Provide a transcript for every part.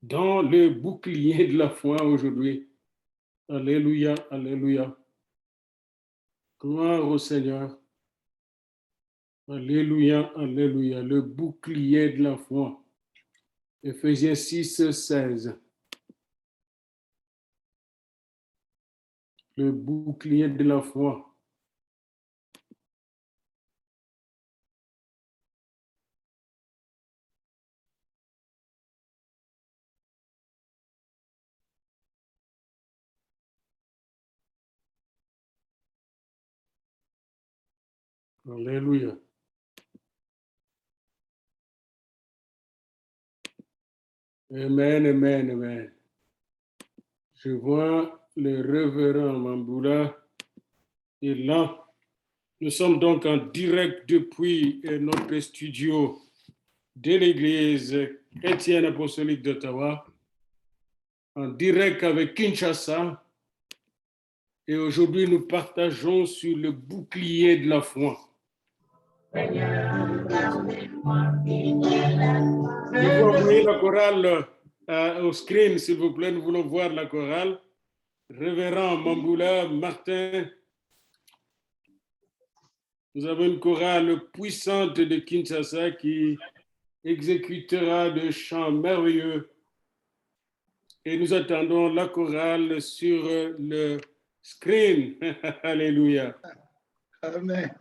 dans le bouclier de la foi aujourd'hui. Alléluia, alléluia. Gloire au Seigneur. Alléluia, alléluia. Le bouclier de la foi. Éphésiens 6, 16. Le bouclier de la foi. Alléluia. Amen, amen, amen. Je vois le révérend Mamboula est là. Nous sommes donc en direct depuis notre studio de l'Église chrétienne apostolique d'Ottawa, en direct avec Kinshasa. Et aujourd'hui, nous partageons sur le bouclier de la foi. Il faut envoyer la chorale au screen, s'il vous plaît. Nous voulons voir la chorale. Révérend Mamboula, Martin. Nous avons une chorale puissante de Kinshasa qui exécutera des chants merveilleux. Et nous attendons la chorale sur le screen. Alléluia. Amen.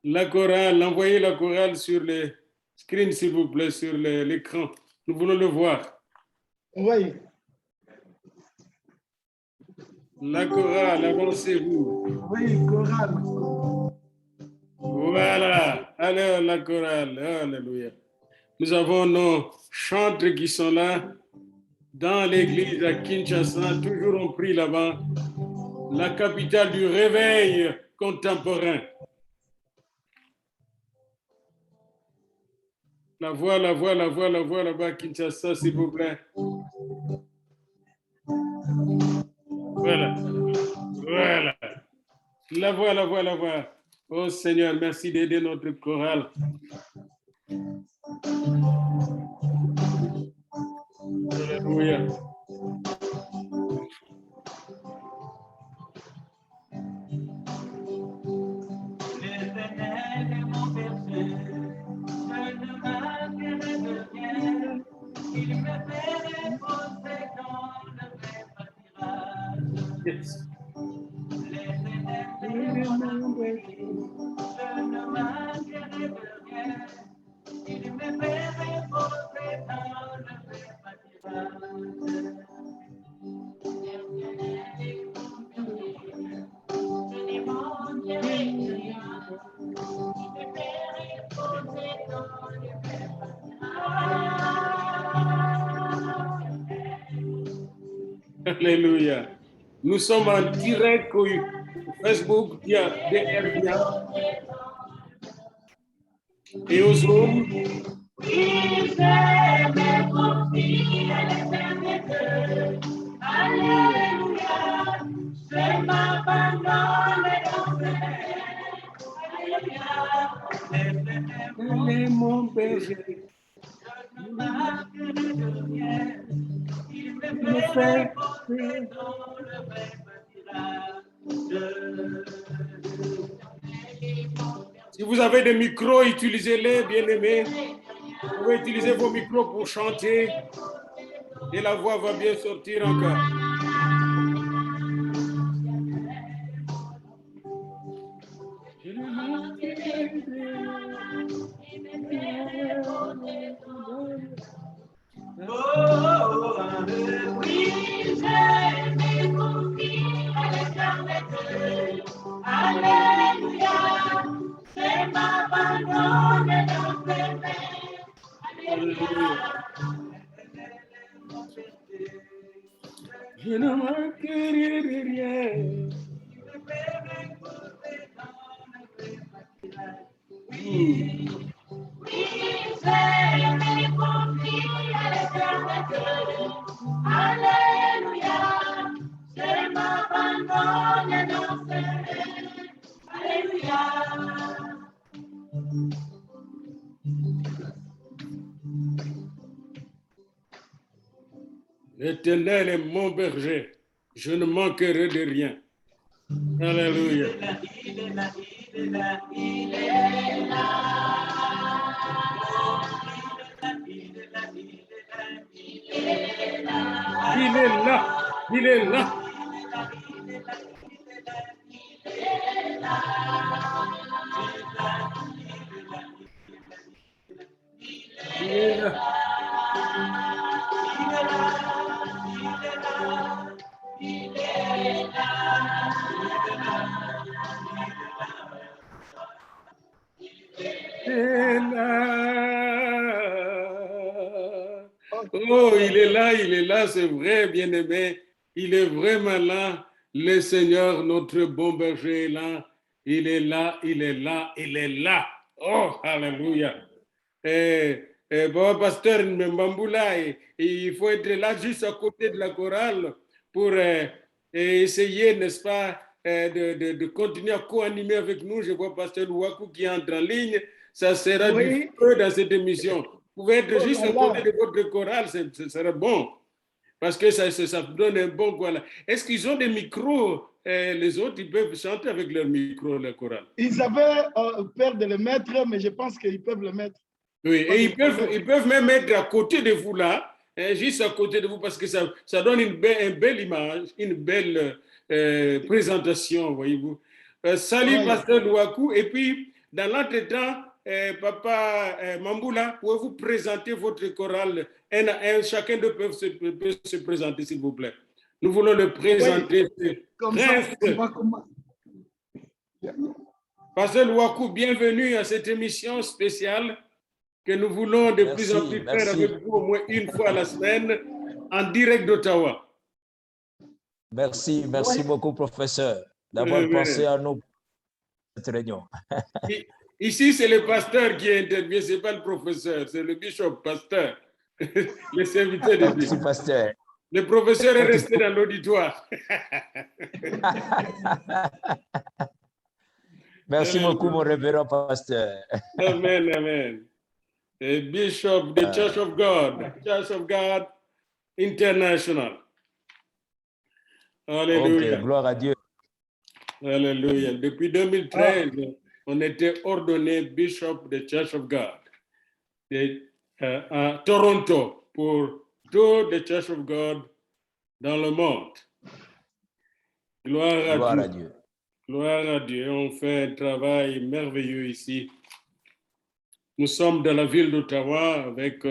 La chorale, envoyez la chorale sur le screen, s'il vous plaît, sur l'écran. Nous voulons le voir. Oui. La chorale, avancez-vous. Oui, chorale. Voilà. Alors, la chorale. Alléluia. Nous avons nos chantres qui sont là dans l'église à Kinshasa. Toujours on prie là-bas. La capitale du réveil contemporain. La voix là-bas, Kinshasa, s'il vous plaît. Voilà. La voix. Oh Seigneur, merci d'aider notre chorale. Alléluia. Yes. Alléluia. Nous sommes en direct au Facebook via DRVA et au Zoom. Alléluia. Mon berger. Il me fait Si vous avez des micros, utilisez-les, bien-aimés. Vous pouvez utiliser vos micros pour chanter et la voix va bien sortir encore. Je ne manquerai rien. Alléluia, je m'abandonne dans ses mains. Alléluia. L'Éternel est mon berger, je ne manquerai de rien. Alléluia. Il est là, il est là. Il est là. Oh, il est là, c'est vrai, bien-aimé. Il est vraiment là. Le Seigneur, notre bon berger est là. Il est là, il est là, il est là. Oh, alléluia. Bon, pasteur Mbamboula, il faut être là juste à côté de la chorale pour essayer, n'est-ce pas, de continuer à co-animer avec nous. Je vois pasteur Ouakou qui entre en ligne. Ça sera du feu dans cette émission. Vous pouvez être juste à côté de votre chorale, ce serait bon. Parce que ça donne un bon quoi là. Est-ce qu'ils ont des micros? Les autres, ils peuvent chanter avec leur micro, la chorale. Ils avaient peur de le mettre, mais je pense qu'ils peuvent le mettre. Oui, et ils peuvent même être à côté de vous là, juste à côté de vous, parce que ça donne une belle image, une belle présentation, voyez-vous. Salut, pasteur Louakou. Et puis, dans l'entretemps, Papa Mamboula, pouvez-vous présenter votre chorale un à un? Chacun d'eux peut se présenter, s'il vous plaît. Nous voulons le présenter. Comme ça, on va commencer. Pasteur Louakou, bienvenue à cette émission spéciale que nous voulons de plus en plus faire avec vous au moins une fois la semaine en direct d'Ottawa. Merci beaucoup, professeur, d'avoir pensé à nous pour cette réunion. Ici, c'est le pasteur qui intervient, ce n'est pas le professeur, c'est le bishop, pasteur, le serviteur de Dieu. Merci, pasteur. Le professeur est resté dans l'auditoire. Merci beaucoup, mon révérend pasteur. Amen, amen. A bishop, the Church of God International. Alléluia. Okay, gloire à Dieu. Alléluia. Depuis 2013, on était ordonné bishop de Church of God à Toronto pour tout the Church of God dans le monde. Gloire à Dieu. Gloire à Dieu. On fait un travail merveilleux ici. Nous sommes dans la ville d'Ottawa avec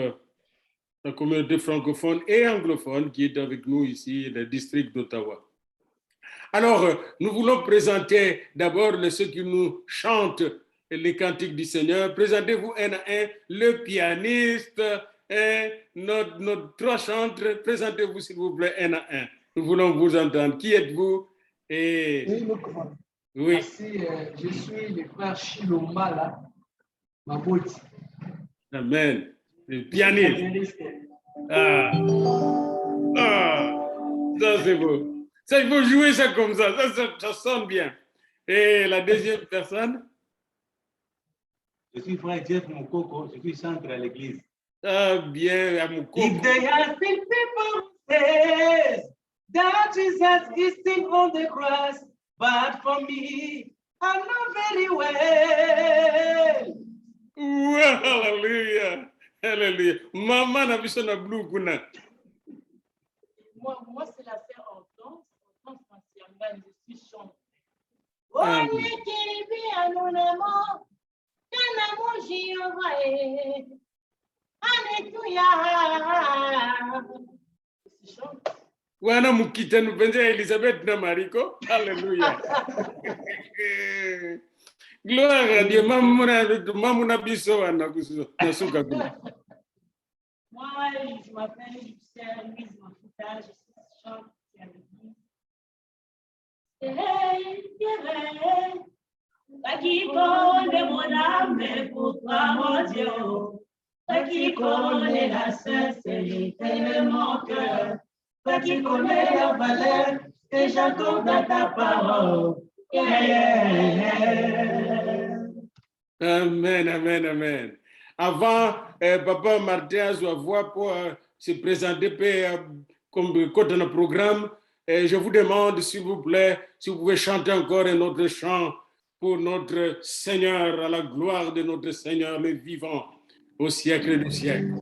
la communauté francophone et anglophone qui est avec nous ici, le district d'Ottawa. Alors, nous voulons présenter d'abord ceux qui nous chantent les cantiques du Seigneur. Présentez-vous un à un, le pianiste, nos trois chantres. Présentez-vous, s'il vous plaît, un à un. Nous voulons vous entendre. Qui êtes-vous? Oui. Merci, je suis le frère Shilomala Maboti. Amen. Le pianiste. Ça c'est beau. Ça, il faut jouer ça comme ça. Ça sonne bien. Et la deuxième personne? Je suis frère Jeff Moukoko, je suis chanteur à l'église. Ah, bien, à Moukoko. If they are still people says that Jesus is still on the cross, but for me, I know very well. Hallelujah. Hallelujah. Maman a vu son blue kuna. Moi c'est la sœur Hortense. Hortense Massiamba, je suis chanteuse. Wana mukita nupenza Elisabeth na Mariko. Hallelujah. Gloire à Dieu. Mamuna biso wana nasuka kuna. Moi, je m'appelle Louise Mafuta, je suis chante à l'église. Qui connaît mon âme, pourquoi mon Dieu? Qui connaît la sincérité de mon cœur? Qui connaît la valeur que j'accorde à ta parole? Amen, amen, amen. Avant, Papa Martin Zouavoua pour se présenter, peut comme code dans le programme. Et je vous demande, s'il vous plaît, si vous pouvez chanter encore un autre chant pour notre Seigneur, à la gloire de notre Seigneur, le vivant, au siècle des siècles.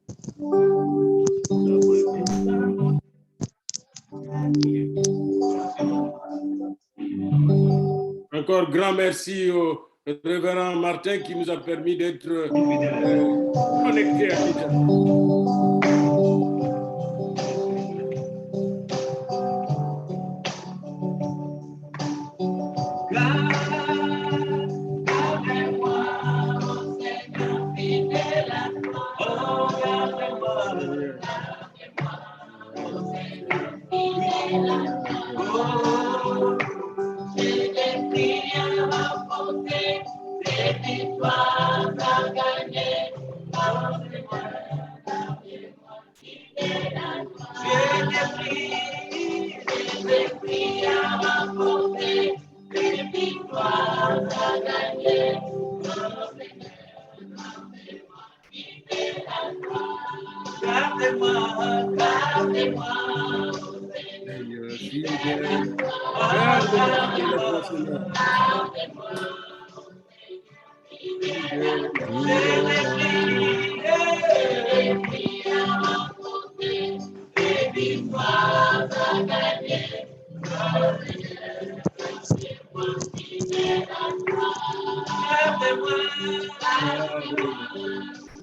Encore grand merci au révérend Martin qui nous a permis d'être connectés à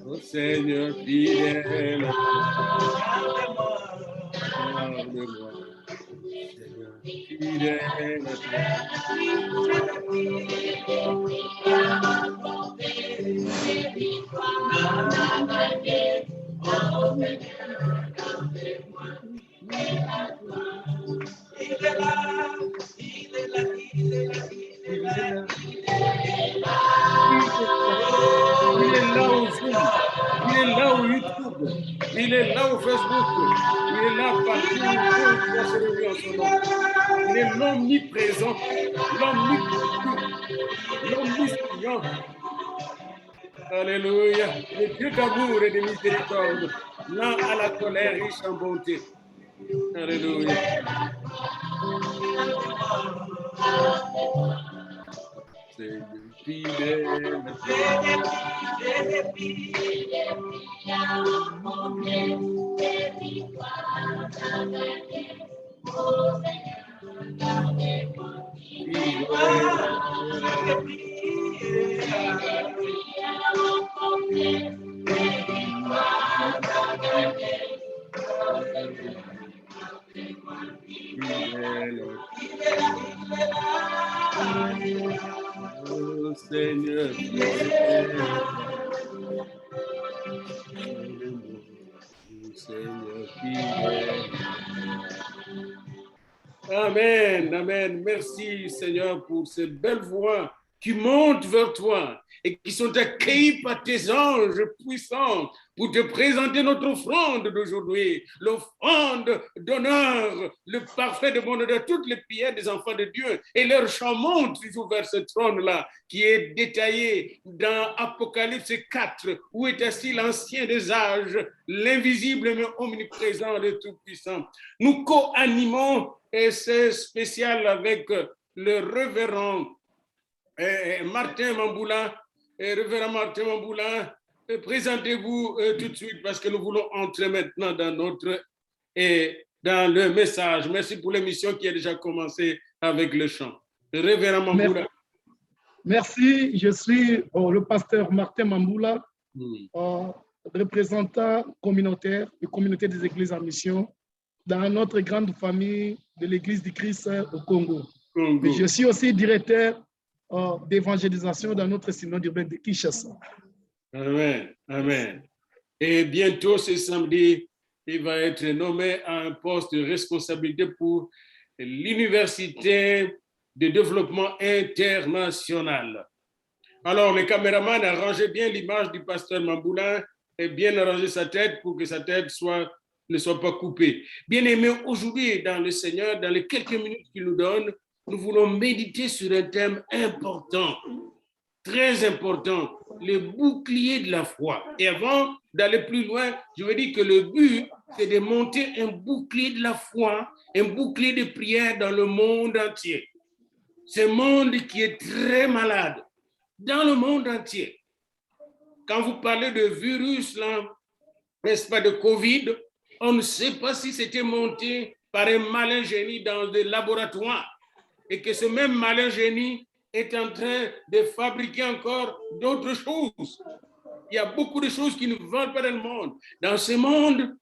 au Seigneur fidèle. Garde-moi, Seigneur fidèle. Il est là au Zoom, il est là au YouTube, il est là au Facebook, il est là partout où il va se réunir en son nom. Il est l'omniprésent, l'omniscient. Alléluia. Le Dieu d'amour et de miséricorde, lent à la colère, riche en bonté. Alléluia. Seigneur fidèle. Oh Seigneur fidèle. Seigneur fidèle. Amen, amen. Merci Seigneur pour ces belles voix qui montent vers toi et qui sont accueillis par tes anges puissants pour te présenter notre offrande d'aujourd'hui, l'offrande d'honneur, le parfait de bonheur de toutes les prières des enfants de Dieu. Et leur chant monte toujours vers ce trône-là qui est détaillé dans Apocalypse 4, où est assis l'ancien des âges, l'invisible mais omniprésent, le Tout-Puissant. Nous co-animons, et c'est spécial avec le révérend Martin Mamboula. Révérend Martin Mamboula, présentez-vous tout de suite parce que nous voulons entrer maintenant dans dans le message. Merci pour l'émission qui a déjà commencé avec le chant. Révérend Mamboula. Merci, je suis le pasteur Martin Mamboula, représentant communautaire et communauté des églises en mission dans notre grande famille de l'Église du Christ au Congo. Je suis aussi directeur d'évangélisation dans notre synode urbain de Kinshasa. Amen, amen. Et bientôt, ce samedi, il va être nommé à un poste de responsabilité pour l'Université de développement international. Alors, le caméraman a rangé bien l'image du pasteur Mamboula et bien arrangé sa tête pour que sa tête ne soit pas coupée. Bien-aimés, aujourd'hui, dans le Seigneur, dans les quelques minutes qu'il nous donne, nous voulons méditer sur un thème important, très important, le bouclier de la foi. Et avant d'aller plus loin, je veux dire que le but, c'est de monter un bouclier de la foi, un bouclier de prière dans le monde entier. Ce monde qui est très malade, dans le monde entier. Quand vous parlez de virus, là, n'est-ce pas, de Covid, on ne sait pas si c'était monté par un malin génie dans des laboratoires et que ce même malin génie est en train de fabriquer encore d'autres choses. Il y a beaucoup de choses qui ne vont pas dans le monde. Dans ce monde,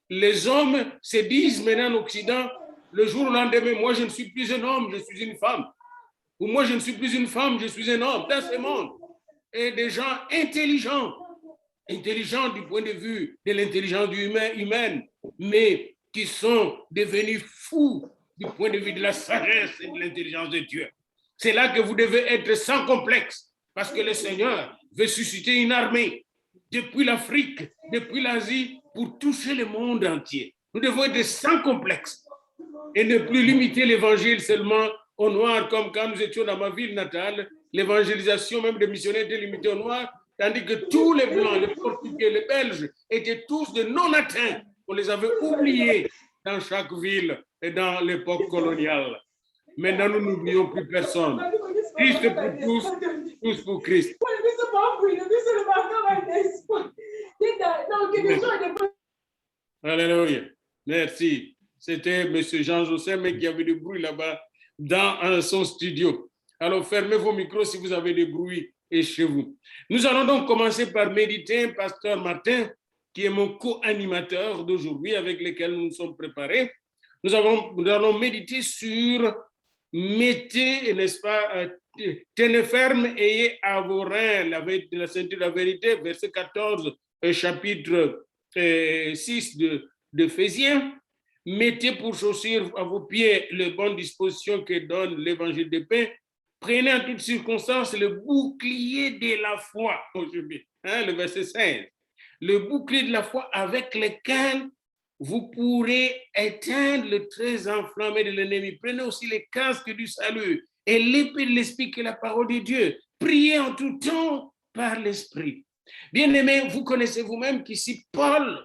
les hommes se disent maintenant en Occident, le jour au lendemain, moi je ne suis plus un homme, je suis une femme. Ou moi je ne suis plus une femme, je suis un homme. Dans ce monde, et des gens intelligents du point de vue de l'intelligence humaine, mais qui sont devenus fous du point de vue de la sagesse et de l'intelligence de Dieu. C'est là que vous devez être sans complexe, parce que le Seigneur veut susciter une armée depuis l'Afrique, depuis l'Asie, pour toucher le monde entier. Nous devons être sans complexe et ne plus limiter l'évangile seulement aux Noirs, comme quand nous étions dans ma ville natale, l'évangélisation même des missionnaires était limitée aux Noirs, tandis que tous les Blancs, les Portugais, les Belges étaient tous de non-atteints. On les avait oubliés dans chaque ville et dans l'époque coloniale. Maintenant, nous n'oublions plus personne. Christ pour tous, tous pour Christ. Alléluia. Merci. C'était M. Jean-Joseph, mais qui avait du bruit là-bas dans son studio. Alors, fermez vos micros si vous avez des bruits chez vous. Nous allons donc commencer par méditer, Pasteur Martin, qui est mon co-animateur d'aujourd'hui, avec lequel nous nous sommes préparés. Nous allons méditer sur mettez, n'est-ce pas, tenez ferme, ayez à vos reins la ceinture de la vérité, verset 14, chapitre 6 d'Éphésiens. Mettez pour chaussure à vos pieds les bonnes dispositions que donne l'évangile de paix. Prenez en toutes circonstances le bouclier de la foi, aujourd'hui, le verset 16. Le bouclier de la foi avec lequel vous pourrez éteindre le trait enflammé de l'ennemi. Prenez aussi les casques du salut et l'épée de l'esprit qui est la parole de Dieu. Priez en tout temps par l'esprit. Bien-aimés, vous connaissez vous-même qu'ici Paul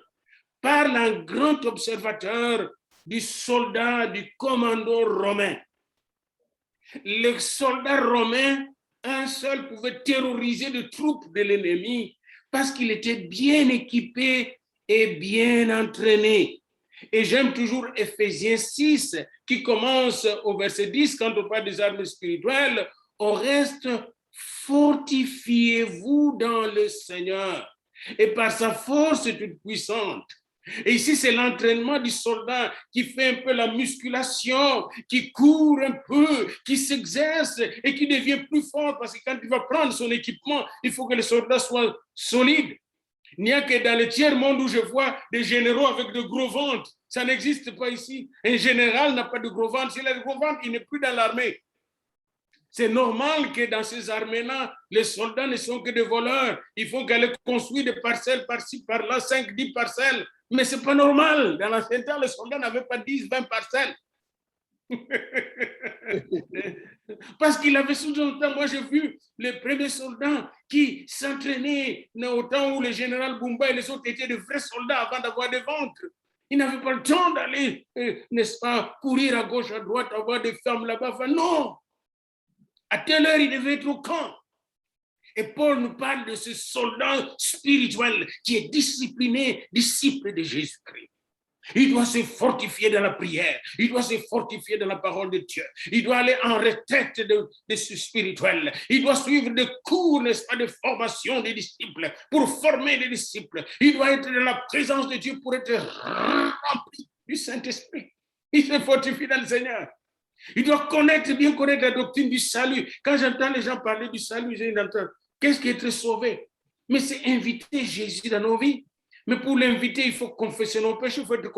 parle un grand observateur du soldat, du commando romain. Le soldat romain, un seul, pouvait terroriser les troupes de l'ennemi parce qu'il était bien équipé et bien entraîné. Et j'aime toujours Éphésiens 6 qui commence au verset 10 quand on parle des armes spirituelles. Au reste, fortifiez-vous dans le Seigneur et par sa force toute puissante. Et ici, c'est l'entraînement du soldat qui fait un peu la musculation, qui court un peu, qui s'exerce et qui devient plus fort parce que quand il va prendre son équipement, il faut que le soldat soit solide. Il n'y a que dans le tiers-monde où je vois des généraux avec de gros ventres. Ça n'existe pas ici. Un général n'a pas de gros ventre. S'il a de gros ventre, il n'est plus dans l'armée. C'est normal que dans ces armées-là, les soldats ne sont que des voleurs. Il faut qu'elle construise des parcelles par-ci, par-là, 5-10 parcelles. Mais ce n'est pas normal. Dans l'ancien temps, les soldats n'avaient pas 10-20 parcelles. Parce qu'il avait sous-entendu, moi j'ai vu les premiers soldats qui s'entraînaient au temps où le général Bumba et les autres étaient de vrais soldats avant d'avoir des ventres. Ils n'avaient pas le temps d'aller, n'est-ce pas, courir à gauche, à droite, avoir des femmes là-bas. Enfin, non! À telle heure, il devait être au camp. Et Paul nous parle de ce soldat spirituel qui est discipliné, disciple de Jésus-Christ. Il doit se fortifier dans la prière. Il doit se fortifier dans la parole de Dieu. Il doit aller en retraite de ce spirituel. Il doit suivre des cours, n'est-ce pas, de formation des disciples pour former des disciples. Il doit être dans la présence de Dieu pour être rempli du Saint-Esprit. Il se fortifie dans le Seigneur. Il doit bien connaître la doctrine du salut. Quand j'entends les gens parler du salut, j'entends, qu'est-ce qui est être sauvé? Mais c'est inviter Jésus dans nos vies. Mais pour l'inviter, il faut confesser nos péchés, il faut être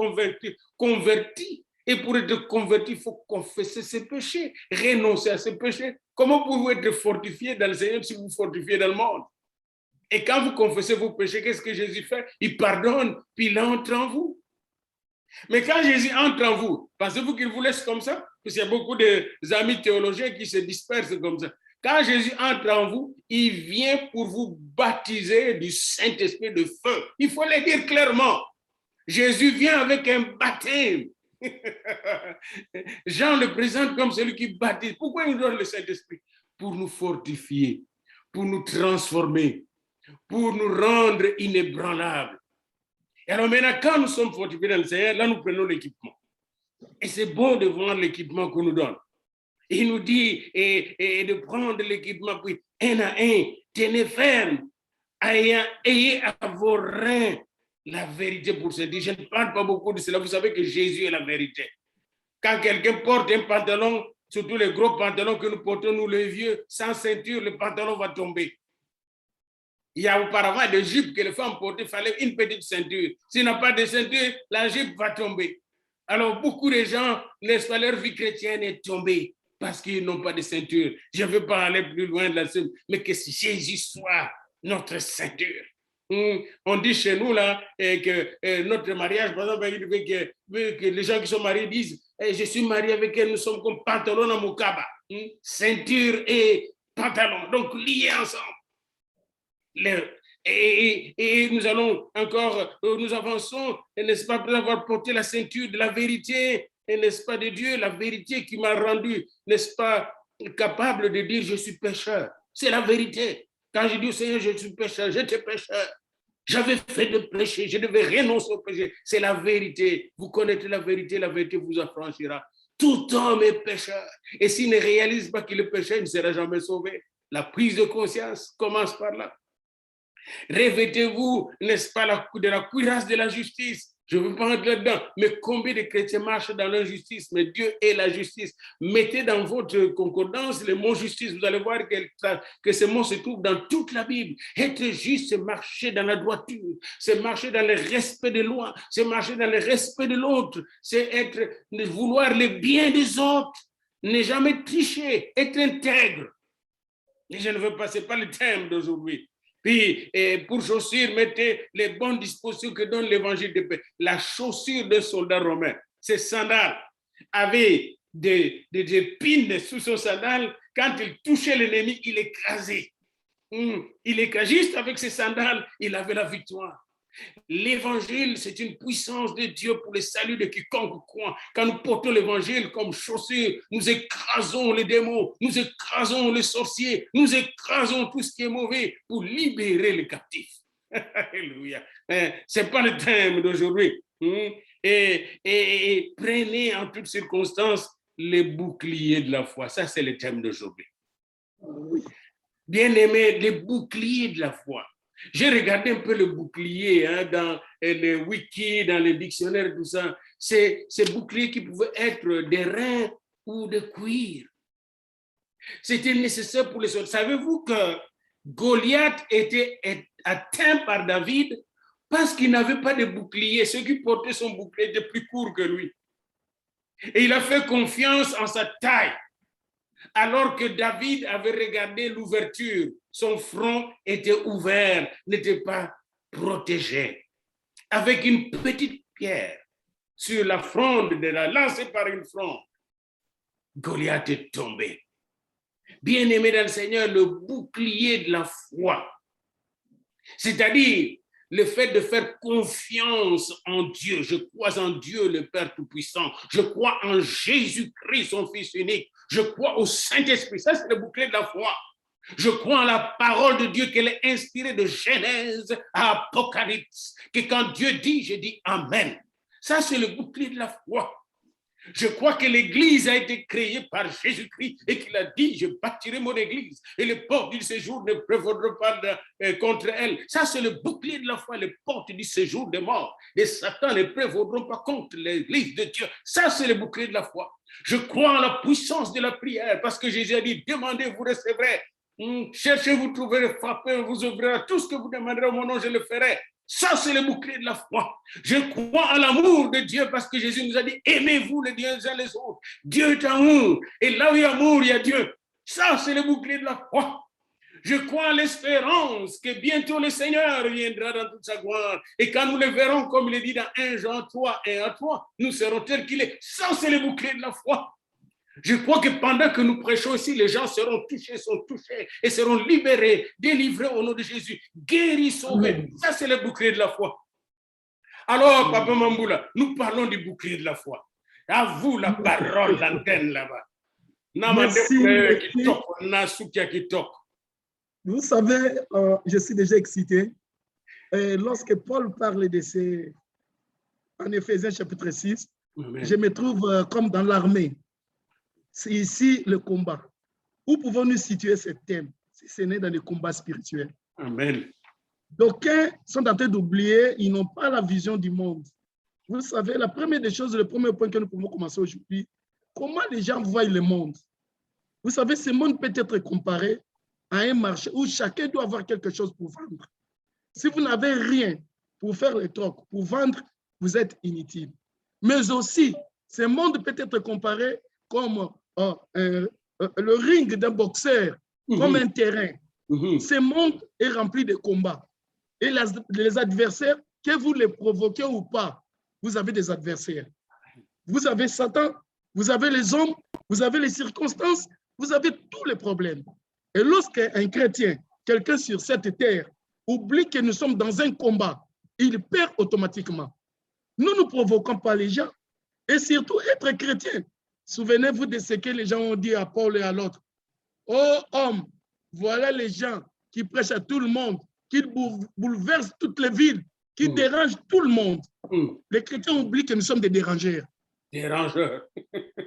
converti. Et pour être converti, il faut confesser ses péchés, renoncer à ses péchés. Comment pouvez-vous être fortifié dans le Seigneur si vous vous fortifiez dans le monde? Et quand vous confessez vos péchés, qu'est-ce que Jésus fait? Il pardonne, puis il entre en vous. Mais quand Jésus entre en vous, pensez-vous qu'il vous laisse comme ça? Parce qu'il y a beaucoup d'amis théologiens qui se dispersent comme ça. Quand Jésus entre en vous, il vient pour vous baptiser du Saint-Esprit de feu. Il faut le dire clairement. Jésus vient avec un baptême. Jean le présente comme celui qui baptise. Pourquoi il nous donne le Saint-Esprit? Pour nous fortifier, pour nous transformer, pour nous rendre inébranlables. Et alors maintenant, quand nous sommes fortifiés dans le Seigneur, là nous prenons l'équipement. Et c'est bon de voir l'équipement qu'on nous donne. Il nous dit et de prendre l'équipement, puis un à un, tenez ferme, ayez à vos reins la vérité pour se dire. Je ne parle pas beaucoup de cela, vous savez que Jésus est la vérité. Quand quelqu'un porte un pantalon, surtout les gros pantalons que nous portons, nous les vieux, sans ceinture, le pantalon va tomber. Il y a auparavant des jupes que les femmes portaient, il fallait une petite ceinture. S'il n'y a pas de ceinture, la jupe va tomber. Alors beaucoup de gens, n'est-ce pas, leur vie chrétienne est tombée parce qu'ils n'ont pas de ceinture. Je ne veux pas aller plus loin de la ceinture, mais que Jésus soit notre ceinture. On dit chez nous là que notre mariage, par exemple, que les gens qui sont mariés disent je suis marié avec elle, nous sommes comme pantalon à Mokaba, ceinture et pantalon, donc liés ensemble. Et nous allons encore, nous avançons, n'est-ce pas, pour avoir porté la ceinture de la vérité, n'est-ce pas, de Dieu, la vérité qui m'a rendu, n'est-ce pas, capable de dire je suis pécheur. C'est la vérité. Quand je dis au Seigneur, je suis pécheur, j'étais pécheur. J'avais fait de péché, je devais renoncer au péché. C'est la vérité. Vous connaissez la vérité vous affranchira. Tout homme est pécheur. Et s'il ne réalise pas qu'il est pécheur, il ne sera jamais sauvé. La prise de conscience commence par là. Revêtez-vous, n'est-ce pas, de la cuirasse de la justice. Je ne veux pas entrer là-dedans, mais combien de chrétiens marchent dans l'injustice? Mais Dieu est la justice. Mettez dans votre concordance le mot justice. Vous allez voir que ce mot se trouve dans toute la Bible. Être juste, c'est marcher dans la droiture, c'est marcher dans le respect des lois, c'est marcher dans le respect de l'autre, c'est vouloir le bien des autres, ne jamais tricher, être intègre. Et je ne veux pas, ce n'est pas le thème d'aujourd'hui. Puis, pour chaussures, mettez les bonnes dispositions que donne l'évangile de paix. La chaussure d'un soldat romain, ses sandales, avait des épines sous son sandale. Quand il touchait l'ennemi, il écrasait. Il écrasait juste avec ses sandales, il avait la victoire. L'évangile, c'est une puissance de Dieu pour le salut de quiconque croit. Quand nous portons l'évangile comme chaussure, nous écrasons les démons, nous écrasons les sorciers, nous écrasons tout ce qui est mauvais pour libérer les captifs. Alléluia. C'est pas le thème d'aujourd'hui. Et prenez en toutes circonstances les boucliers de la foi. Ça, c'est le thème d'aujourd'hui. Bien-aimés, les boucliers de la foi. J'ai regardé un peu le bouclier dans les wikis, dans les dictionnaires, tout ça. C'est ces boucliers qui pouvaient être des reins ou de cuir. C'était nécessaire pour les soldats. Savez-vous que Goliath était atteint par David parce qu'il n'avait pas de bouclier. Ceux qui portaient son bouclier étaient plus courts que lui. Et il a fait confiance en sa taille. Alors que David avait regardé l'ouverture, son front était ouvert, n'était pas protégé. Avec une petite pierre sur la fronde de la lancée par une fronde, Goliath est tombé. Bien-aimé dans le Seigneur, le bouclier de la foi, c'est-à-dire le fait de faire confiance en Dieu. Je crois en Dieu, le Père Tout-Puissant. Je crois en Jésus-Christ, son Fils unique. Je crois au Saint-Esprit. Ça, c'est le bouclier de la foi. Je crois en la parole de Dieu qu'elle est inspirée de Genèse à Apocalypse. Que quand Dieu dit, je dis Amen. Ça, c'est le bouclier de la foi. Je crois que l'Église a été créée par Jésus-Christ et qu'il a dit, je bâtirai mon Église et les portes du séjour ne prévaudront pas contre elle. Ça, c'est le bouclier de la foi, les portes du séjour des morts. Et Satan ne prévaudront pas contre l'Église de Dieu. Ça, c'est le bouclier de la foi. Je crois en la puissance de la prière parce que Jésus a dit, demandez, vous recevrez. Cherchez, vous trouverez, frappez, vous ouvrira. Tout ce que vous demanderez au mon nom, je le ferai. Ça, c'est le bouclier de la foi. Je crois en l'amour de Dieu parce que Jésus nous a dit, aimez-vous les uns et les autres. Dieu est amour. Et là où il y a amour, il y a Dieu. Ça, c'est le bouclier de la foi. Je crois en l'espérance que bientôt le Seigneur viendra dans toute sa gloire. Et quand nous le verrons, comme il est dit dans 1 Jean 3, 1 à 3, nous serons tels qu'il est. Ça, c'est le bouclier de la foi. Je crois que pendant que nous prêchons ici, les gens seront touchés et seront libérés, délivrés au nom de Jésus, guéris, sauvés. Ça, c'est le bouclier de la foi. Alors, Papa Mamboula, nous parlons du bouclier de la foi. À vous la parole, l'antenne là-bas. Vous savez, je suis déjà excité. Lorsque Paul parle de ces, en Éphésiens chapitre 6, Amen. Je me trouve comme dans l'armée. C'est ici le combat. Où pouvons-nous situer ce thème si ce n'est dans le combat spirituel? Amen. D'aucuns sont en train d'oublier, ils n'ont pas la vision du monde. Vous savez, la première des choses, le premier point que nous pouvons commencer aujourd'hui, comment les gens voient le monde. Vous savez, ce monde peut être comparé à un marché où chacun doit avoir quelque chose pour vendre. Si vous n'avez rien pour faire les trocs, pour vendre, vous êtes inutile. Mais aussi, ce monde peut être comparé comme le ring d'un boxeur, comme un terrain. Ce monde est rempli de combats. Et les adversaires, que vous les provoquez ou pas, vous avez des adversaires. Vous avez Satan, vous avez les hommes, vous avez les circonstances, vous avez tous les problèmes. Et lorsqu'un chrétien, quelqu'un sur cette terre, oublie que nous sommes dans un combat, il perd automatiquement. Nous ne provoquons pas les gens. Et surtout, être chrétien. Souvenez-vous de ce que les gens ont dit à Paul et à l'autre. Oh homme, voilà les gens qui prêchent à tout le monde, qui bouleversent toutes les villes, qui dérangent tout le monde. Les chrétiens oublient que nous sommes des dérangeurs. Dérangeurs.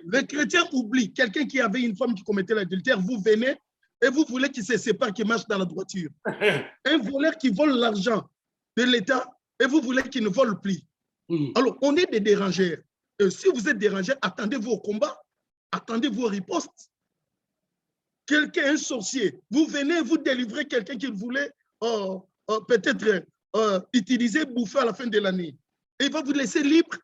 Les chrétiens oublient. Quelqu'un qui avait une femme qui commettait l'adultère, vous venez et vous voulez qu'il se sépare, qu'il marche dans la droiture. Un voleur qui vole l'argent de l'État et vous voulez qu'il ne vole plus. Alors, on est des dérangeurs. Et si vous êtes dérangeurs, attendez-vous au combat, attendez-vous aux ripostes. Quelqu'un, un sorcier, vous venez, vous délivrez quelqu'un qui voulait peut-être utiliser, bouffer à la fin de l'année. Et il va vous laisser libre.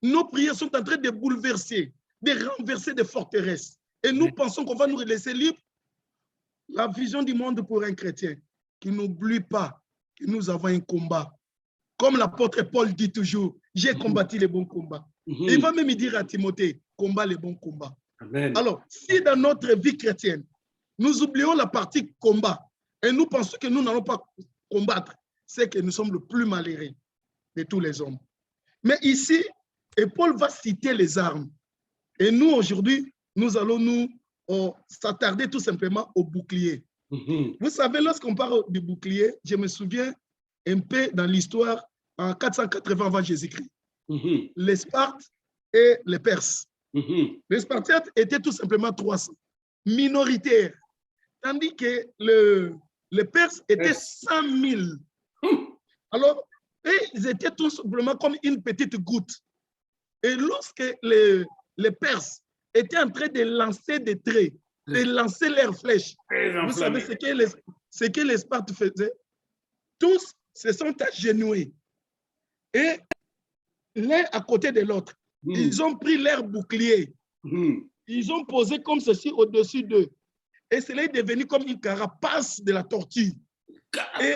Nos prières sont en train de bouleverser, de renverser des forteresses. Et nous pensons qu'on va nous laisser libres. La vision du monde pour un chrétien qui n'oublie pas que nous avons un combat. Comme l'apôtre Paul dit toujours, j'ai combattu les bons combats. Il va même dire à Timothée, combat les bons combats. Amen. Alors, si dans notre vie chrétienne, nous oublions la partie combat et nous pensons que nous n'allons pas combattre, c'est que nous sommes le plus malheureux de tous les hommes. Mais ici, et Paul va citer les armes. Et nous, aujourd'hui, nous allons nous s'attarder tout simplement au bouclier. Vous savez, lorsqu'on parle du bouclier, je me souviens un peu dans l'histoire en 480 avant Jésus-Christ. Les Spartes et les Perses. Les Spartiates étaient tout simplement 300, minoritaires, tandis que les Perses étaient 100 000. Alors, ils étaient tout simplement comme une petite goutte. Et lorsque les Perses étaient en train de lancer des traits, de lancer leurs flèches, vous savez ce que les Spartes faisaient? Tous se sont agenouillés. Et l'un à côté de l'autre, ils ont pris leur bouclier. Ils ont posé comme ceci au-dessus d'eux. Et cela est devenu comme une carapace de la tortue. Et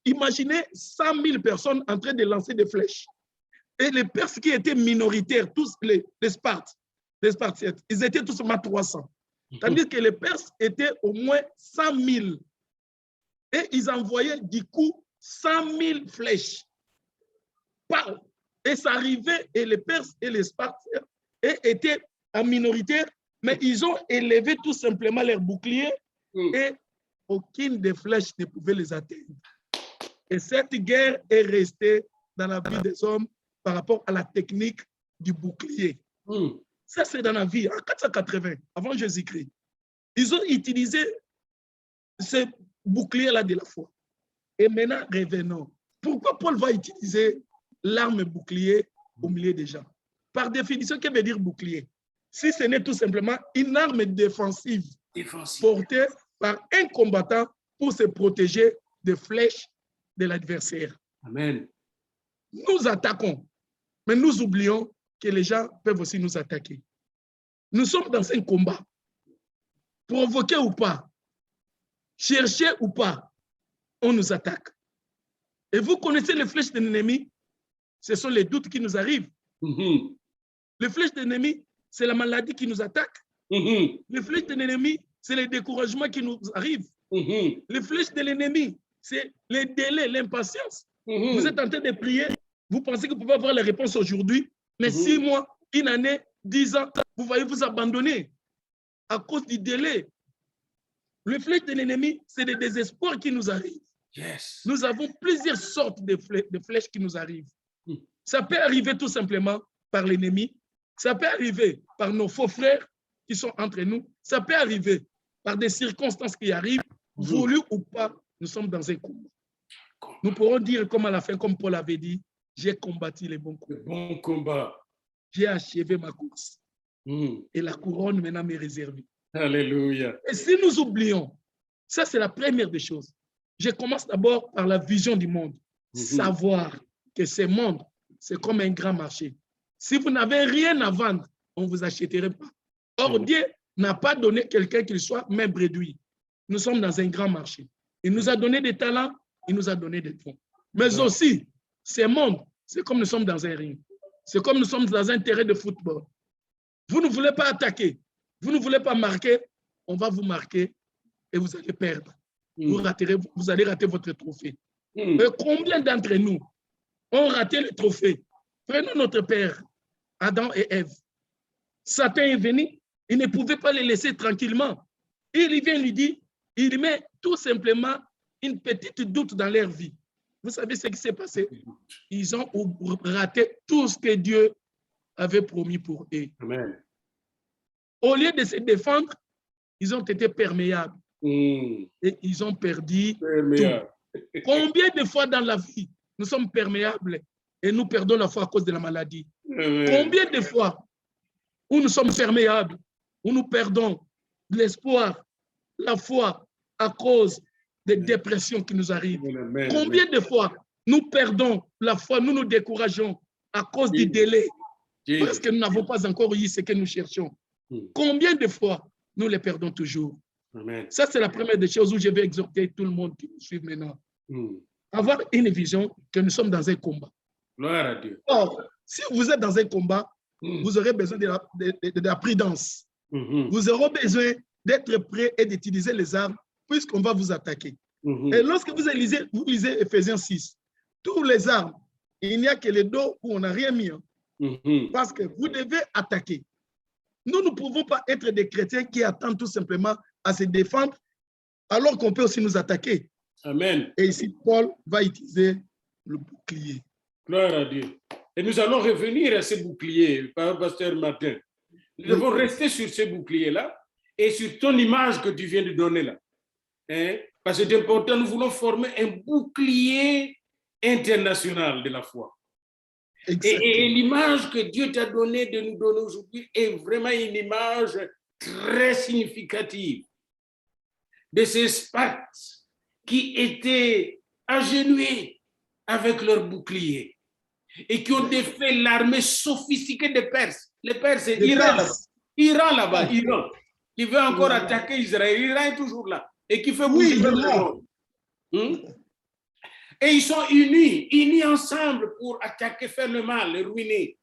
imaginez 100 000 personnes en train de lancer des flèches. Et les Perses qui étaient minoritaires, tous les Spartiates, ils étaient tous seulement 300. Tandis que les Perses étaient au moins 100 000. Et ils envoyaient du coup 100 000 flèches. Et ça arrivait, et les Perses et les Spartiates étaient en minoritaire, mais ils ont élevé tout simplement leurs boucliers et aucune des flèches ne pouvait les atteindre. Et cette guerre est restée dans la vie des hommes par rapport à la technique du bouclier. Ça, c'est dans la vie. En 480, avant Jésus-Christ, ils ont utilisé ce bouclier-là de la foi. Et maintenant, revenons. Pourquoi Paul va utiliser l'arme bouclier au milieu des gens? Par définition, que veut dire bouclier? Si ce n'est tout simplement une arme défensive portée par un combattant pour se protéger des flèches de l'adversaire. Amen. Nous attaquons, mais nous oublions que les gens peuvent aussi nous attaquer. Nous sommes dans un combat. Provoqué ou pas, cherché ou pas, on nous attaque. Et vous connaissez les flèches de l'ennemi? Ce sont les doutes qui nous arrivent. Les flèches de l'ennemi, c'est la maladie qui nous attaque. Les flèches de l'ennemi, c'est le découragement qui nous arrive. Les flèches de l'ennemi, c'est les délais, l'impatience. Vous êtes en train de prier, vous pensez que vous pouvez avoir les réponses aujourd'hui, mais 6 mois, une année, 10 ans, vous voyez vous abandonner à cause du délai. Le flèche de l'ennemi, c'est le désespoir qui nous arrive. Yes. Nous avons plusieurs sortes de flèches qui nous arrivent. Ça peut arriver tout simplement par l'ennemi. Ça peut arriver par nos faux frères qui sont entre nous. Ça peut arriver par des circonstances qui arrivent, voulues ou pas. Nous sommes dans un combat. Nous pourrons dire comme à la fin, comme Paul avait dit, j'ai combattu les bons combats. Le bon combat. J'ai achevé ma course. Et la couronne maintenant m'est réservée. Alléluia. Et si nous oublions, ça c'est la première des choses. Je commence d'abord par la vision du monde. Savoir que ce monde, c'est comme un grand marché. Si vous n'avez rien à vendre, on ne vous achèterait pas. Or, Dieu n'a pas donné quelqu'un qu'il soit même réduit. Nous sommes dans un grand marché. Il nous a donné des talents, il nous a donné des fonds. Mais aussi, ce monde, c'est comme nous sommes dans un ring. C'est comme nous sommes dans un terrain de football. Vous ne voulez pas attaquer, vous ne voulez pas marquer, on va vous marquer et vous allez perdre. Vous allez rater votre trophée. Mais combien d'entre nous ont raté le trophée? Prenons notre père, Adam et Ève. Satan est venu, il ne pouvait pas les laisser tranquillement. Il vient lui dire, il met tout simplement une petite doute dans leur vie. Vous savez ce qui s'est passé? Ils ont raté tout ce que Dieu avait promis pour eux. Amen. Au lieu de se défendre, ils ont été perméables. Et ils ont perdu tout. Combien de fois dans la vie nous sommes perméables et nous perdons la foi à cause de la maladie? Combien de fois où nous sommes perméables, où nous perdons l'espoir, la foi à cause des dépressions qui nous arrivent? Combien de fois nous perdons la foi, nous nous décourageons à cause du délai parce que nous n'avons pas encore eu ce que nous cherchons? Combien de fois nous les perdons toujours? Amen. Ça, c'est la première des choses où je vais exhorter tout le monde qui nous suit maintenant. Avoir une vision que nous sommes dans un combat. Gloire à Dieu. Or, si vous êtes dans un combat, vous aurez besoin de la prudence. Vous aurez besoin d'être prêt et d'utiliser les armes puisqu'on va vous attaquer. Et lorsque vous lisez Ephésiens 6, tous les armes, il n'y a que le dos où on n'a rien mis. Parce que vous devez attaquer. Nous ne pouvons pas être des chrétiens qui attendent tout simplement à se défendre alors qu'on peut aussi nous attaquer. Amen. Et ici, Paul va utiliser le bouclier. Gloire à Dieu. Et nous allons revenir à ce bouclier, pasteur Martin. Nous devons rester sur ce bouclier-là et sur ton image que tu viens de donner là. Parce que c'est important, nous voulons former un bouclier international de la foi. Et l'image que Dieu t'a donnée de nous donner aujourd'hui est vraiment une image très significative de ces Spartes qui étaient agenouillés avec leur bouclier et qui ont défait l'armée sophistiquée des Perses. Les Perses, c'est Iran là-bas, Iran, qui veut encore attaquer Israël. Iran est toujours là et qui fait bouger le monde. Et ils sont unis ensemble pour attaquer, faire le mal, le ruiner,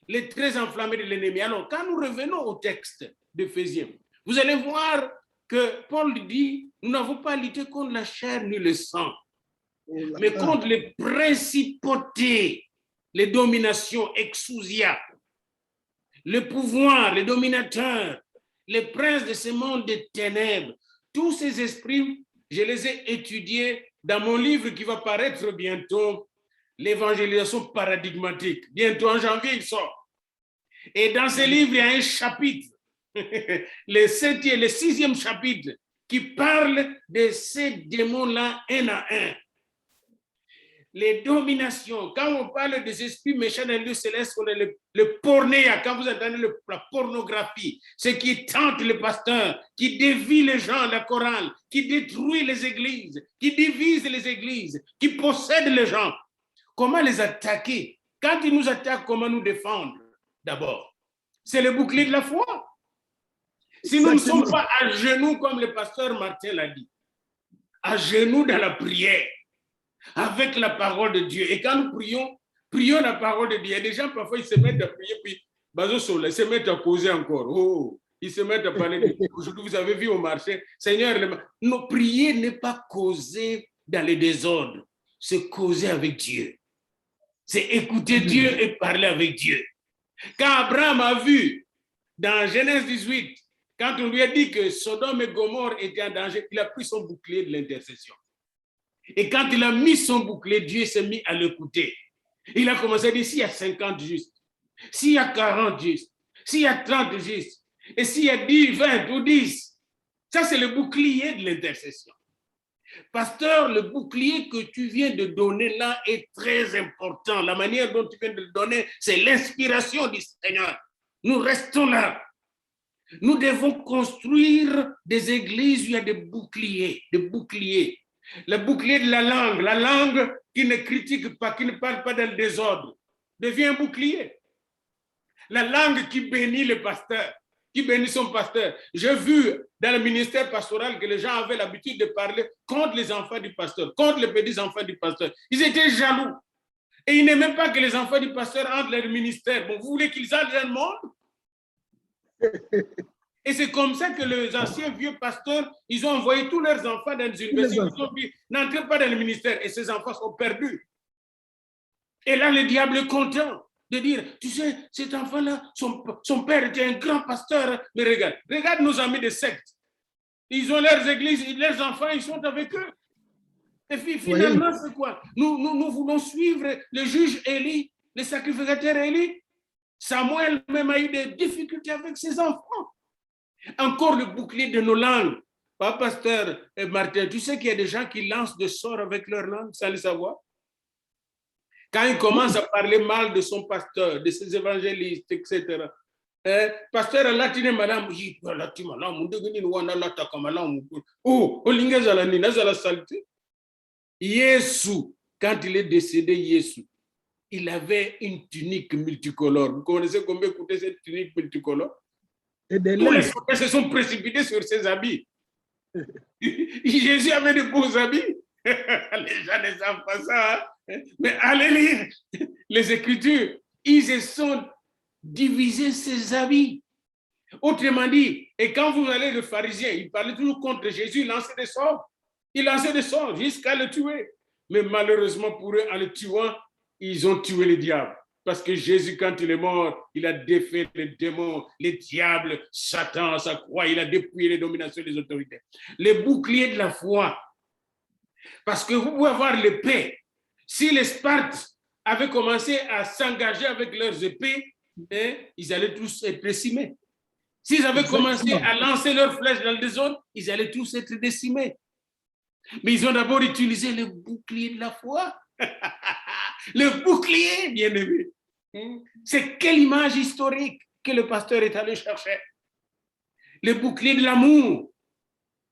les traits enflammés de l'ennemi. Alors, quand nous revenons au texte d'Éphésiens, vous allez voir que Paul dit, nous n'avons pas lutté contre la chair ni le sang, mais contre les principautés, les dominations, exousia, le pouvoir, les dominateurs, les princes de ce monde des ténèbres. Tous ces esprits, je les ai étudiés dans mon livre qui va paraître bientôt, l'évangélisation paradigmatique. Bientôt en janvier, il sort. Et dans ce livre, il y a un chapitre, le 6e chapitre, qui parle de ces démons-là un à un. Les dominations, quand on parle des esprits méchants dans les lieux célestes, on a le pornéa, quand vous entendez la pornographie, ce qui tente le pasteur, qui dévie les gens, la chorale, qui détruit les églises, qui divise les églises, qui possède les gens. Comment les attaquer? Quand ils nous attaquent, comment nous défendre? D'abord, c'est le bouclier de la foi. Si nous ne sommes pas à genoux, comme le pasteur Martin l'a dit, à genoux dans la prière, avec la parole de Dieu. Et quand nous prions la parole de Dieu. Il y a des gens, parfois, ils se mettent à prier, puis Bazo Sola, ils se mettent à causer encore. Oh, ils se mettent à parler. Aujourd'hui, vous avez vu au marché, Seigneur, nos prières n'est pas causer dans les désordres, c'est causer avec Dieu. C'est écouter Dieu et parler avec Dieu. Quand Abraham a vu dans Genèse 18, quand on lui a dit que Sodome et Gomorrhe étaient en danger, il a pris son bouclier de l'intercession. Et quand il a mis son bouclier, Dieu s'est mis à l'écouter. Il a commencé à dire, s'il y a 50 justes, s'il y a 40 justes, s'il y a 30 justes, et s'il y a 10, 20 ou 10, ça c'est le bouclier de l'intercession. Pasteur, le bouclier que tu viens de donner là est très important. La manière dont tu viens de le donner, c'est l'inspiration du Seigneur. Nous restons là. Nous devons construire des églises où il y a des boucliers, Le bouclier de la langue qui ne critique pas, qui ne parle pas dans le désordre, devient un bouclier. La langue qui bénit le pasteur, qui bénit son pasteur. J'ai vu dans le ministère pastoral que les gens avaient l'habitude de parler contre les enfants du pasteur, contre les petits-enfants du pasteur. Ils étaient jaloux. Et ils n'aimaient pas que les enfants du pasteur entrent dans le ministère. Bon, vous voulez qu'ils aillent dans le monde? Et c'est comme ça que les anciens vieux pasteurs, ils ont envoyé tous leurs enfants dans les universités. Ils ont dit, n'entrez pas dans le ministère. Et ces enfants sont perdus. Et là, le diable est content de dire, tu sais, cet enfant-là, son père était un grand pasteur. Mais regarde nos amis de secte. Ils ont leurs églises, leurs enfants, ils sont avec eux. Et puis finalement, c'est quoi? Nous voulons suivre le juge Élie, le sacrificateur Élie. Samuel même a eu des difficultés avec ses enfants. Encore le bouclier de nos langues. Pas pasteur Martin, tu sais qu'il y a des gens qui lancent des sorts avec leur langue sans le savoir. Quand il commence à parler mal de son pasteur, de ses évangélistes, etc. Pasteur latine madame, Jésus, quand il est décédé, Jésus, il avait une tunique multicolore. Vous connaissez combien coûtait cette tunique multicolore? Tous les frères se sont précipités sur ses habits. Jésus avait de beaux habits. Les gens ne savent pas ça. Hein? Mais allez lire les Écritures. Ils se sont divisés ses habits. Autrement dit, et quand vous allez le pharisien, il parlait toujours contre Jésus, il lançait des sorts. Il lançait des sorts jusqu'à le tuer. Mais malheureusement pour eux, en le tuant, ils ont tué le diable. Parce que Jésus, quand il est mort, il a défait les démons, les diables, Satan, sa croix, il a dépouillé les dominations des autorités. Les boucliers de la foi. Parce que vous pouvez avoir l'épée. Si les Spartes avaient commencé à s'engager avec leurs épées, ils allaient tous être décimés. S'ils avaient commencé à lancer leurs flèches dans le désordre, ils allaient tous être décimés. Mais ils ont d'abord utilisé le bouclier de la foi. Le bouclier, bien aimé. C'est quelle image historique que le pasteur est allé chercher? Le bouclier de l'amour.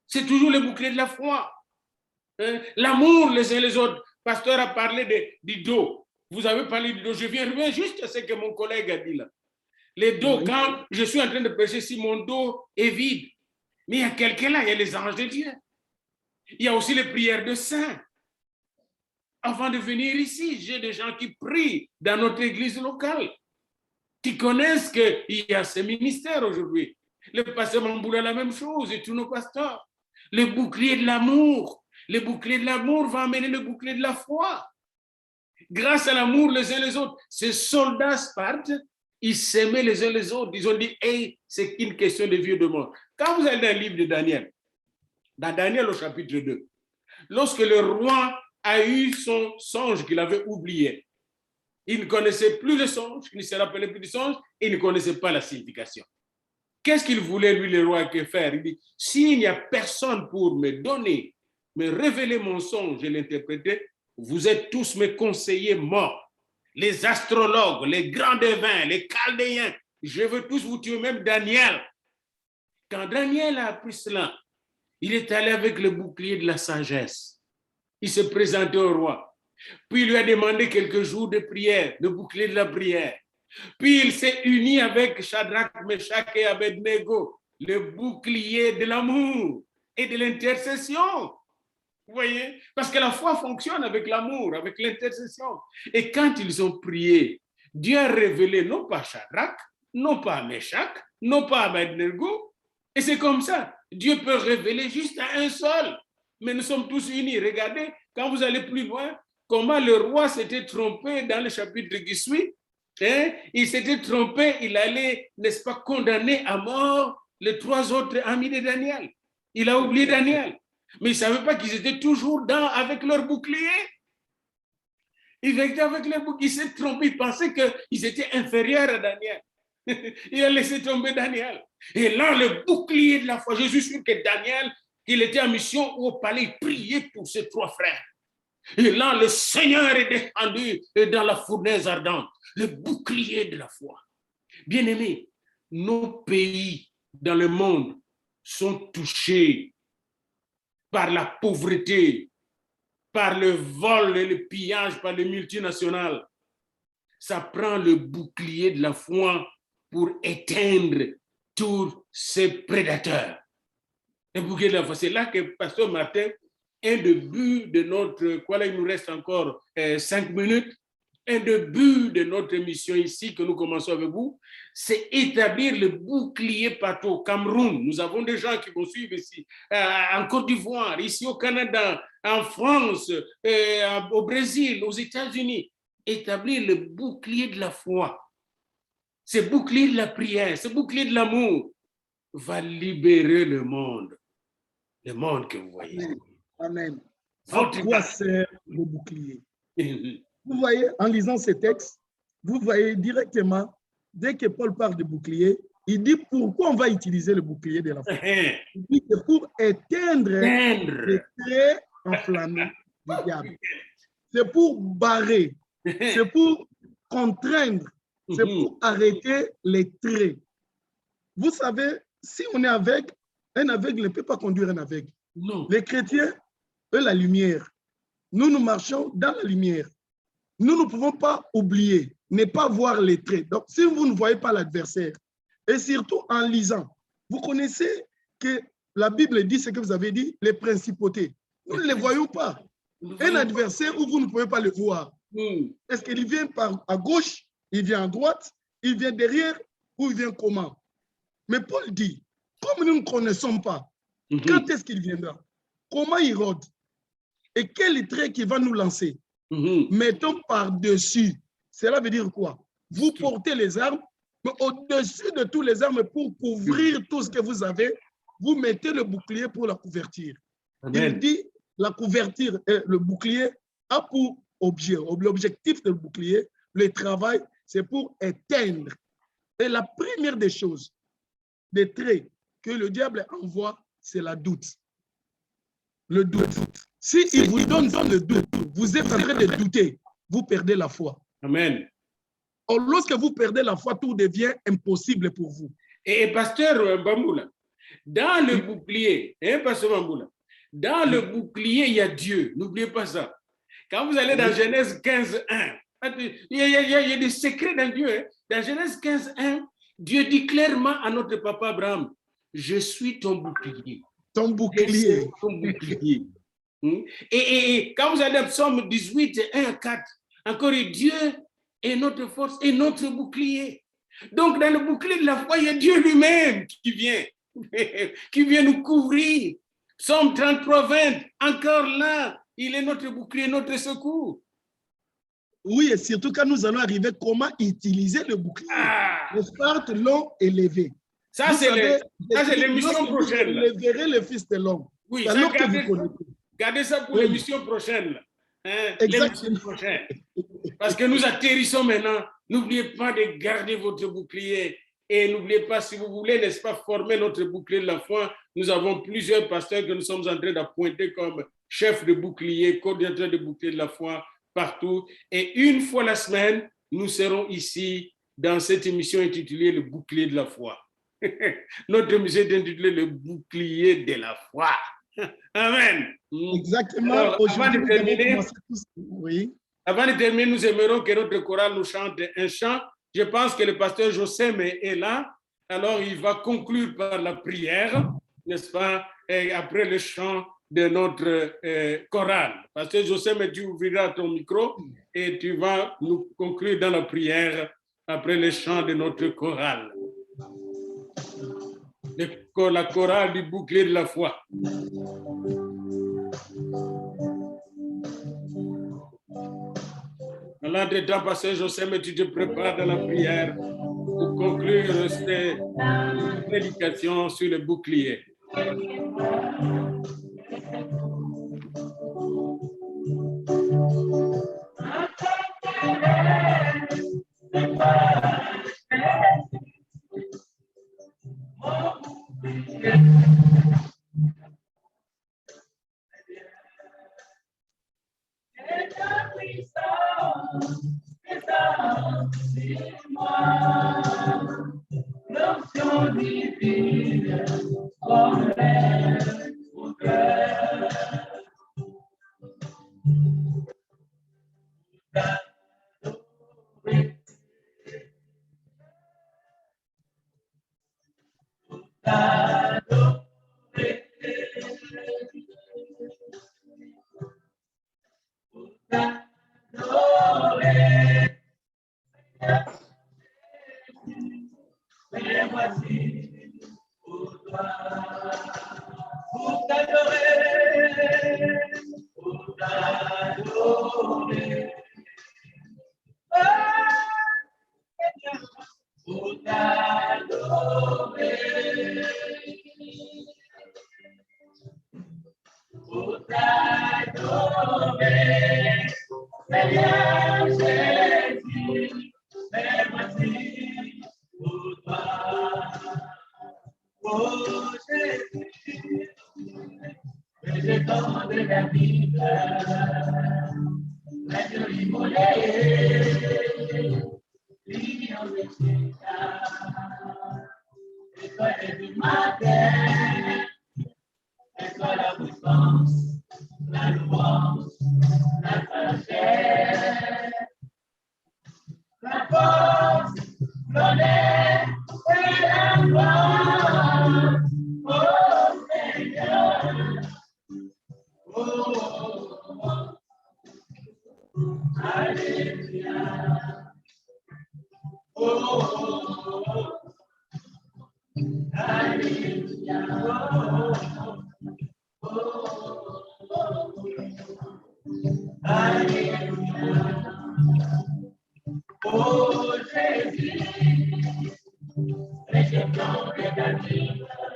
C'est toujours le bouclier de la foi. L'amour les uns les autres. Le pasteur a parlé du dos. Vous avez parlé du dos. Je reviens juste à ce que mon collègue a dit là. Les dos, quand je suis en train de prêcher, si mon dos est vide, mais il y a quelqu'un là, il y a les anges de Dieu. Il y a aussi les prières de saints. Avant de venir ici, j'ai des gens qui prient dans notre église locale, qui connaissent qu'il y a ce ministère aujourd'hui. Le pasteur Mamboula a la même chose et tous nos pasteurs. Le bouclier de l'amour. Le bouclier de l'amour va amener le bouclier de la foi. Grâce à l'amour les uns les autres, ces soldats Sparte, ils s'aimaient les uns les autres. Ils ont dit, hey, c'est qu'une question de vie ou de mort. Quand vous allez dans le livre de Daniel, dans Daniel au chapitre 2, lorsque le roi a eu son songe qu'il avait oublié, il ne connaissait plus le songe, il ne se rappelait plus du songe, et il ne connaissait pas la signification. Qu'est-ce qu'il voulait, lui, le roi, que faire? Il dit, s'il n'y a personne pour me donner, me révéler mon songe et l'interpréter, vous êtes tous mes conseillers morts. Les astrologues, les grands devins, les chaldéens, je veux tous vous tuer, même Daniel. Quand Daniel a appris cela, il est allé avec le bouclier de la sagesse. Il s'est présenté au roi. Puis il lui a demandé quelques jours de prière, le bouclier de la prière. Puis il s'est uni avec Shadrach, Meshach et Abednego, le bouclier de l'amour et de l'intercession. Vous voyez? Parce que la foi fonctionne avec l'amour, avec l'intercession. Et quand ils ont prié, Dieu a révélé non pas Shadrach, non pas à Meshach, non pas à Abednego. Et c'est comme ça. Dieu peut révéler juste à un seul. Mais nous sommes tous unis. Regardez, quand vous allez plus loin, comment le roi s'était trompé dans le chapitre qui suit. Hein? Il s'était trompé, il allait, n'est-ce pas, condamner à mort les 3 autres amis de Daniel. Il a oublié Daniel. Mais il ne savait pas qu'ils étaient toujours avec leur bouclier. Il s'est trompé, il pensait qu'ils étaient inférieurs à Daniel. Il a laissé tomber Daniel. Et là, le bouclier de la foi, je suis sûr que Daniel, qu'il était en mission au palais, il priait pour ses 3 frères. Et là, le Seigneur est descendu dans la fournaise ardente, le bouclier de la foi. Bien-aimés, nos pays dans le monde sont touchés par la pauvreté, par le vol et le pillage par les multinationales. Ça prend le bouclier de la foi pour éteindre tous ces prédateurs. Le bouclier de la foi, c'est là que Pasteur Martin, un des buts de notre, quoi, il nous reste encore 5 minutes, un des buts de notre émission ici que nous commençons avec vous, c'est établir le bouclier partout au Cameroun. Nous avons des gens qui vont suivre ici, en Côte d'Ivoire, ici au Canada, en France, au Brésil, aux États-Unis. Établir le bouclier de la foi, ce bouclier de la prière, ce bouclier de l'amour va libérer le monde que vous voyez. Amen. À quoi sert le bouclier? Vous voyez, en lisant ces textes, vous voyez directement, dès que Paul parle de bouclier, il dit pourquoi on va utiliser le bouclier de la foi. Il dit que pour éteindre les traits enflammés du diable. C'est pour barrer, c'est pour contraindre, c'est pour arrêter les traits. Vous savez, si on est aveugle, un aveugle ne peut pas conduire un aveugle. Non. Les chrétiens, eux, la lumière. Nous marchons dans la lumière. Nous ne pouvons pas oublier, ne pas voir les traits. Donc, si vous ne voyez pas l'adversaire, et surtout en lisant, vous connaissez que la Bible dit ce que vous avez dit, les principautés. Nous ne les voyons pas. Un adversaire où vous ne pouvez pas le voir. Est-ce qu'il vient à gauche, il vient à droite, il vient derrière ou il vient comment? Mais Paul dit, comme nous ne connaissons pas, quand est-ce qu'il viendra? Comment il rôde? Et quel trait qui va nous lancer? Mettons par-dessus. Cela veut dire quoi? Vous portez les armes, mais au-dessus de tous les armes, pour couvrir tout ce que vous avez, vous mettez le bouclier pour la couverture. Amen. Il dit, la couverture, le bouclier a pour objet, l'objectif du bouclier, le travail, c'est pour éteindre. Et la première des choses, des traits que le diable envoie, c'est la doute. Le doute. Si il vous donne le doute, vous êtes en train de douter, vous perdez la foi. Amen. Or, lorsque vous perdez la foi, tout devient impossible pour vous. Et pasteur Bamboula, dans le bouclier, pasteur Bamboula, dans le bouclier, il y a Dieu. N'oubliez pas ça. Quand vous allez dans Genèse 15:1, il y a des secrets dans Dieu. Hein. Dans Genèse 15:1, Dieu dit clairement à notre papa Abraham, je suis ton bouclier. Ton bouclier. Ton bouclier. Et quand vous allez dans Psaume 18:1-4, encore Dieu est notre force et notre bouclier. Donc dans le bouclier de la foi, il y a Dieu lui-même qui vient nous couvrir. Psaume 33:20, encore là, il est notre bouclier, notre secours. Oui, et surtout quand nous allons arriver, comment utiliser le bouclier. Le sparte long élevé. Ça, c'est l'émission prochaine. Vous verrez le Fils de l'homme. Oui, ça, gardez ça pour l'émission prochaine. Hein, l'émission prochaine. Parce que nous atterrissons maintenant. N'oubliez pas de garder votre bouclier. Et n'oubliez pas, si vous voulez, n'est-ce pas, former notre bouclier de la foi, nous avons plusieurs pasteurs que nous sommes en train d'appointer comme chefs de bouclier, coordinateurs de bouclier de la foi partout. Et une fois la semaine, nous serons ici dans cette émission intitulée Le bouclier de la foi. Notre émission est intitulée Le bouclier de la foi. Amen. Exactement. Alors, avant de terminer, nous aimerions que notre chorale nous chante un chant. Je pense que le pasteur Josem est là. Alors, il va conclure par la prière, n'est-ce pas? Et après le chant de notre chorale. Pasteur Josem, tu ouvriras ton micro et tu vas nous conclure dans la prière après les chants de notre chorale. La chorale du bouclier de la foi. Dans l'entretemps passé, José, mais tu te prépares dans la prière pour conclure cette prédication sur le bouclier. L'option divine comme l'air au cœur.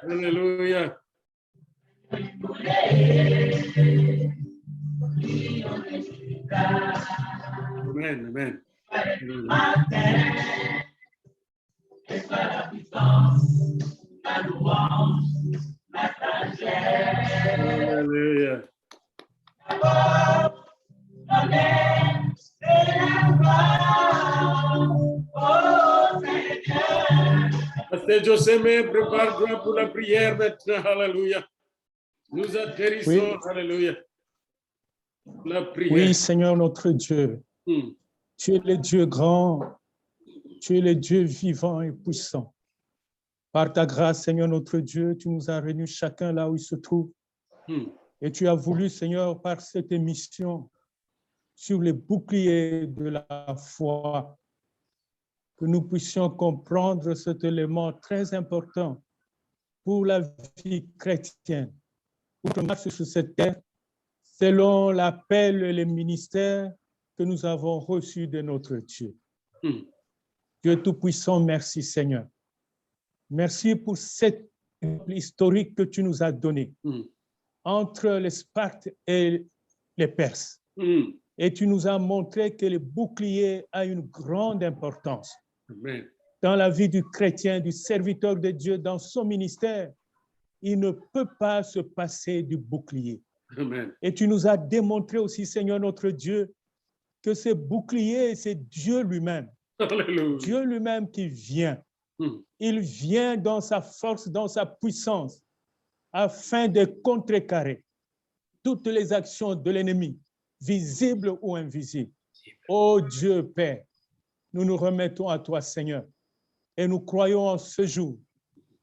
Alléluia. Amen, amen. Alléluia. Pasteur José, prépare-toi pour la prière maintenant. Alléluia. Nous atterrissons. Oui. Alléluia. La prière. Oui, Seigneur notre Dieu. Tu es le Dieu grand. Tu es le Dieu vivant et puissant. Par ta grâce, Seigneur notre Dieu, tu nous as réunis chacun là où il se trouve. Et tu as voulu, Seigneur, par cette émission sur les boucliers de la foi, que nous puissions comprendre cet élément très important pour la vie chrétienne, pour que nous marchions sur cette terre selon l'appel et le ministère que nous avons reçu de notre Dieu. Dieu Tout-Puissant, merci Seigneur. Merci pour cette historique que tu nous as donné entre les Spartes et les Perses. Et tu nous as montré que le bouclier a une grande importance. Amen. Dans la vie du chrétien, du serviteur de Dieu, dans son ministère. Il ne peut pas se passer du bouclier. Amen. Et tu nous as démontré aussi, Seigneur notre Dieu, que ce bouclier, c'est Dieu lui-même. Alléluia. Dieu lui-même qui vient. Il vient dans sa force, dans sa puissance, afin de contrecarrer toutes les actions de l'ennemi, visibles ou invisibles. Ô Dieu Père, nous nous remettons à toi, Seigneur, et nous croyons en ce jour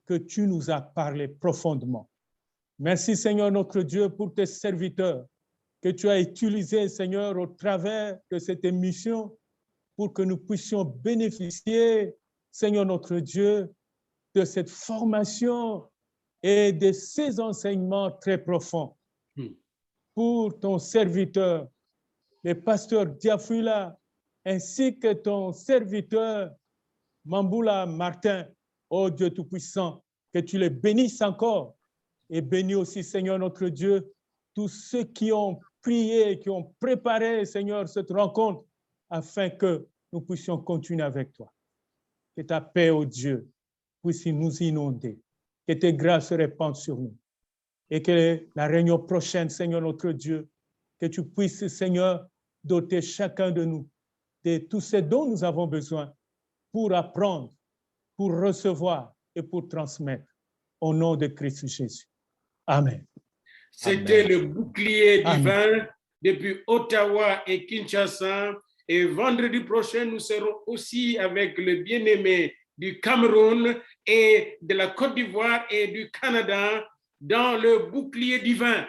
que tu nous as parlé profondément. Merci, Seigneur notre Dieu, pour tes serviteurs que tu as utilisés, Seigneur, au travers de cette émission pour que nous puissions bénéficier, Seigneur notre Dieu, de cette formation et de ces enseignements très profonds. Pour ton serviteur, le pasteur Diafula, ainsi que ton serviteur Mamboula Martin, ô Dieu Tout-Puissant, que tu les bénisses encore et bénis aussi, Seigneur notre Dieu, tous ceux qui ont prié, qui ont préparé, Seigneur, cette rencontre afin que nous puissions continuer avec toi. Que ta paix, ô Dieu, puisse nous inonder, que tes grâces se répandent sur nous et que la réunion prochaine, Seigneur notre Dieu, que tu puisses, Seigneur, doter chacun de nous de tout ce dont nous avons besoin pour apprendre, pour recevoir et pour transmettre. Au nom de Christ Jésus. Amen. C'était le bouclier divin depuis Ottawa et Kinshasa. Et vendredi prochain, nous serons aussi avec le bien-aimé du Cameroun et de la Côte d'Ivoire et du Canada dans le bouclier divin.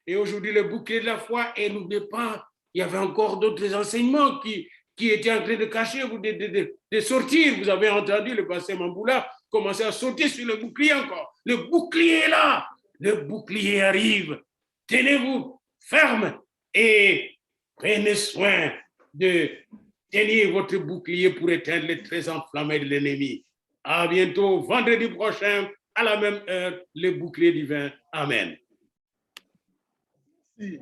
Et aujourd'hui, le bouclier de la foi. Et n'oubliez pas, il y avait encore d'autres enseignements qui étaient en train de cacher ou de sortir. Vous avez entendu le pasteur Mamboula commencer à sauter sur le bouclier encore. Le bouclier est là. Le bouclier arrive. Tenez-vous ferme et prenez soin de tenir votre bouclier pour éteindre les traits enflammés de l'ennemi. À bientôt, vendredi prochain, à la même heure, le bouclier divin. Amen. Si.